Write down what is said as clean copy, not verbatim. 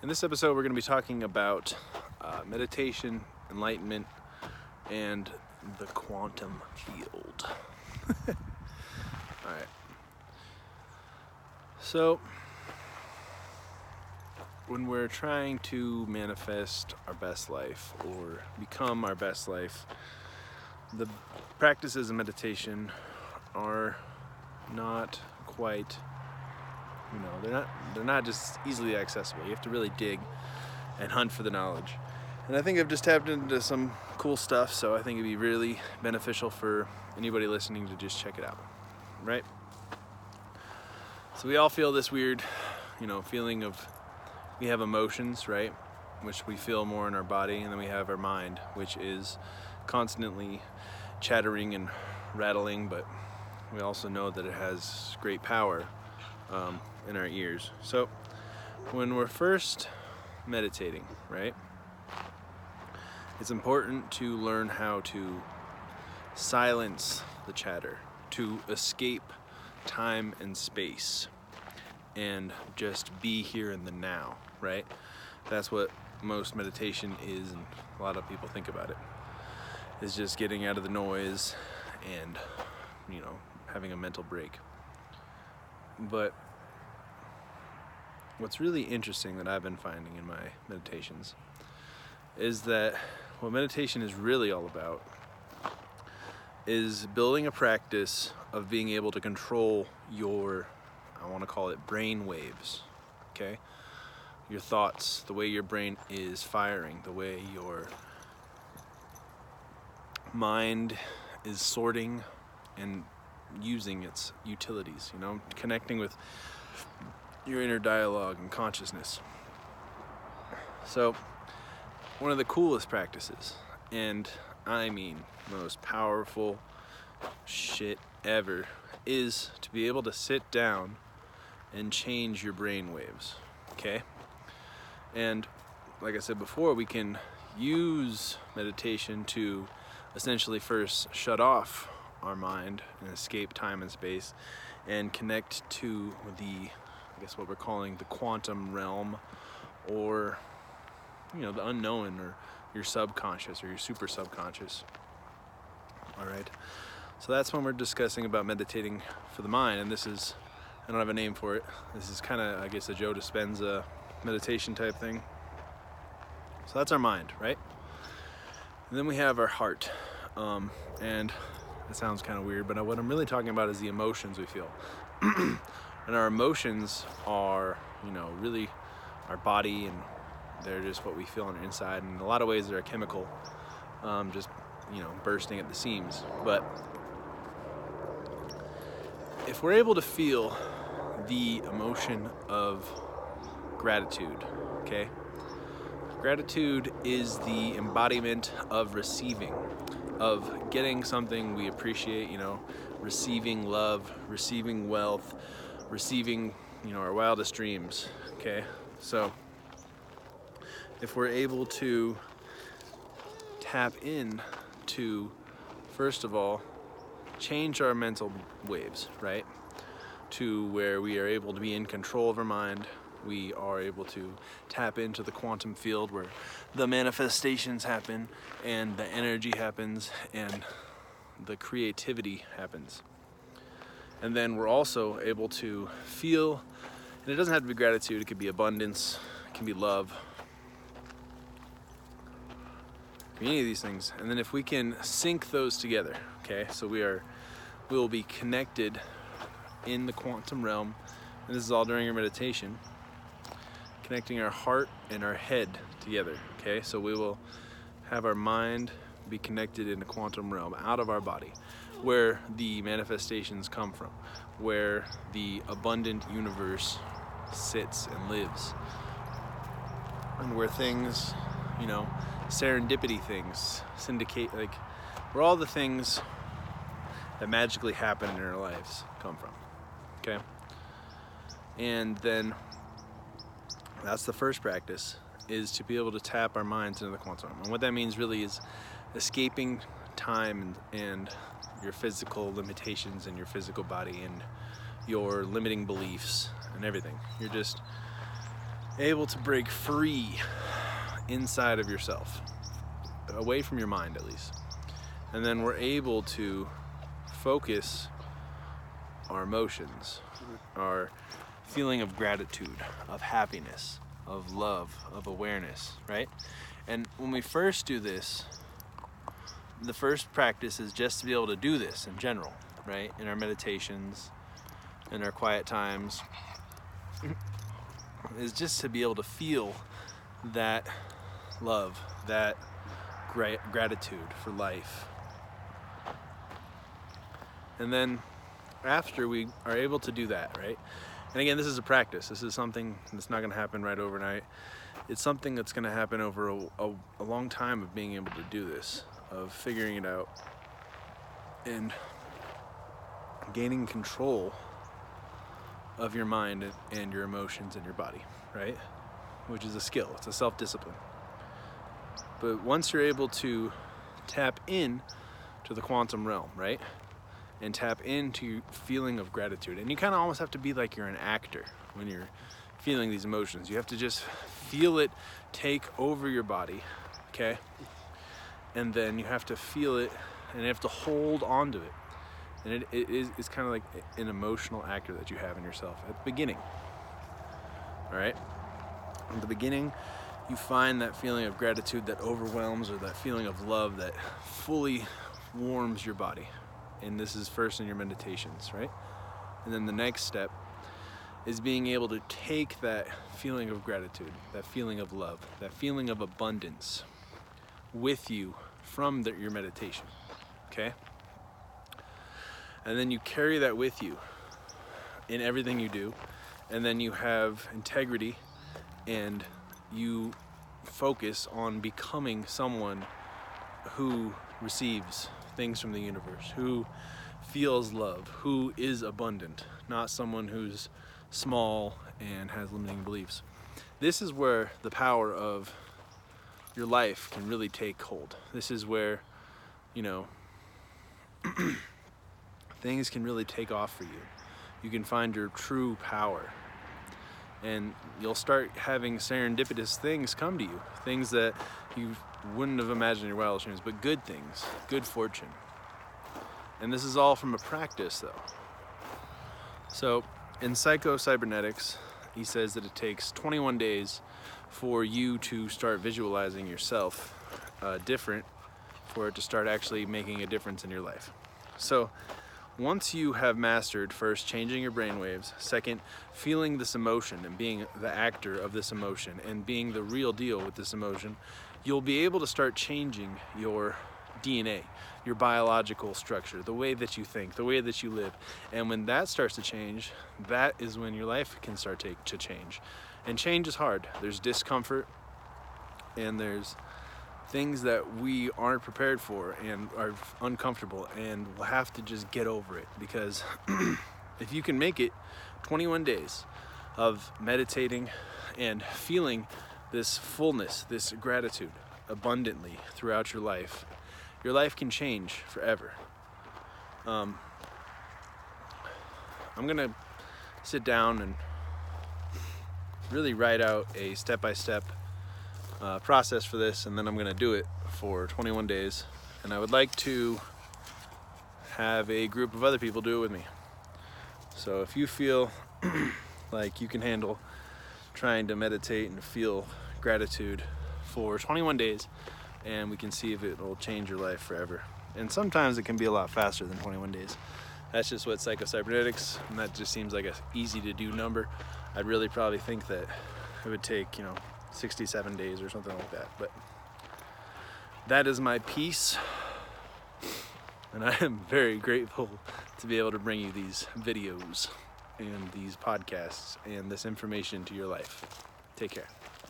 In this episode, we're going to be talking about meditation, enlightenment, and the quantum field. Alright. So, when we're trying to manifest our best life or become our best life, the practices of meditation are not quite, they're not just easily accessible. You have to really dig and hunt for the knowledge. And I think I've just tapped into some cool stuff, so I think it'd be really beneficial for anybody listening to just check it out, right? So we all feel this weird, feeling of, we have emotions, right? Which we feel more in our body, and then we have our mind, which is constantly chattering and rattling, but we also know that it has great power in our ears. So when we're first meditating, right, it's important to learn how to silence the chatter, to escape time and space and just be here in the now, right? That's what most meditation is, and a lot of people think about it, is just getting out of the noise and having a mental break. But what's really interesting that I've been finding in my meditations is that what meditation is really all about is building a practice of being able to control your, I want to call it brain waves, okay? Your thoughts, the way your brain is firing, the way your mind is sorting and using its utilities, connecting with your inner dialogue and consciousness. So one of the coolest practices, and I mean the most powerful shit ever, is to be able to sit down and change your brain waves, okay? And like I said before, we can use meditation to essentially first shut off our mind and escape time and space and connect to what we're calling the quantum realm, or the unknown, or your subconscious or your super subconscious. All right, so that's when we're discussing about meditating for the mind, and this is, I don't have a name for it, this is kind of, a Joe Dispenza meditation type thing. So that's our mind, right? And then we have our heart, and it sounds kind of weird, but what I'm really talking about is the emotions we feel. And our emotions are, really our body, and they're just what we feel on the inside. And in a lot of ways, they're a chemical, bursting at the seams. But if we're able to feel the emotion of gratitude, okay? Gratitude is the embodiment of receiving, of getting something we appreciate, receiving love, receiving wealth, receiving, our wildest dreams, okay? So if we're able to tap in to, first of all, change our mental waves, right? To where we are able to be in control of our mind, we are able to tap into the quantum field where the manifestations happen and the energy happens and the creativity happens. And then we're also able to feel, and it doesn't have to be gratitude, it could be abundance, it can be love, any of these things. And then if we can sync those together, okay, so we'll be connected in the quantum realm, and this is all during your meditation, connecting our heart and our head together, okay? So we will have our mind be connected in the quantum realm, out of our body, where the manifestations come from, where the abundant universe sits and lives, and where things, serendipity things, syndicate, where all the things that magically happen in our lives come from, okay? And then that's the first practice, is to be able to tap our minds into the quantum realm. And what that means really is escaping time and your physical limitations and your physical body and your limiting beliefs and everything. You're just able to break free inside of yourself, away from your mind at least. And then we're able to focus our emotions, our feeling of gratitude, of happiness, of love, of awareness, right? And when we first do this, the first practice is just to be able to do this in general, right? In our meditations, in our quiet times, is just to be able to feel that love, that gratitude for life. And then after we are able to do that, right? And again, this is a practice. This is something that's not going to happen right overnight. It's something that's going to happen over a long time of being able to do this, of figuring it out and gaining control of your mind and your emotions and your body, right? Which is a skill. It's a self-discipline. But once you're able to tap in to the quantum realm, right? And tap into feeling of gratitude. And you kind of almost have to be like you're an actor when you're feeling these emotions. You have to just feel it take over your body, okay? And then you have to feel it and you have to hold on to it. And it's kind of like an emotional actor that you have in yourself at the beginning, all right? At the beginning, you find that feeling of gratitude that overwhelms, or that feeling of love that fully warms your body. And this is first in your meditations, right? And then the next step is being able to take that feeling of gratitude, that feeling of love, that feeling of abundance with you from your meditation, okay? And then you carry that with you in everything you do, and then you have integrity and you focus on becoming someone who receives things from the universe, who feels love, who is abundant, not someone who's small and has limiting beliefs. This is where the power of your life can really take hold. This is where, things can really take off for you. You can find your true power. And you'll start having serendipitous things come to you, things that you wouldn't have imagined in your wildest dreams, but good things, good fortune. And this is all from a practice, though. So in Psycho-Cybernetics, he says that it takes 21 days for you to start visualizing yourself different, for it to start actually making a difference in your life. So once you have mastered, first, changing your brainwaves, second, feeling this emotion and being the actor of this emotion and being the real deal with this emotion, you'll be able to start changing your DNA, your biological structure, the way that you think, the way that you live. And when that starts to change, that is when your life can start to change. And change is hard. There's discomfort, and there's things that we aren't prepared for and are uncomfortable, and we'll have to just get over it. Because if you can make it 21 days of meditating and feeling this fullness, this gratitude abundantly throughout your life can change forever. I'm gonna sit down and really write out a step-by-step process for this, and then I'm going to do it for 21 days. And I would like to have a group of other people do it with me. So if you feel like you can handle trying to meditate and feel gratitude for 21 days, and we can see if it will change your life forever. And sometimes it can be a lot faster than 21 days. That's just what Psycho-Cybernetics, and that just seems like an easy to do number. I'd really probably think that it would take, 67 days or something like that. But that is my piece, and I am very grateful to be able to bring you these videos and these podcasts and this information to your life. Take care.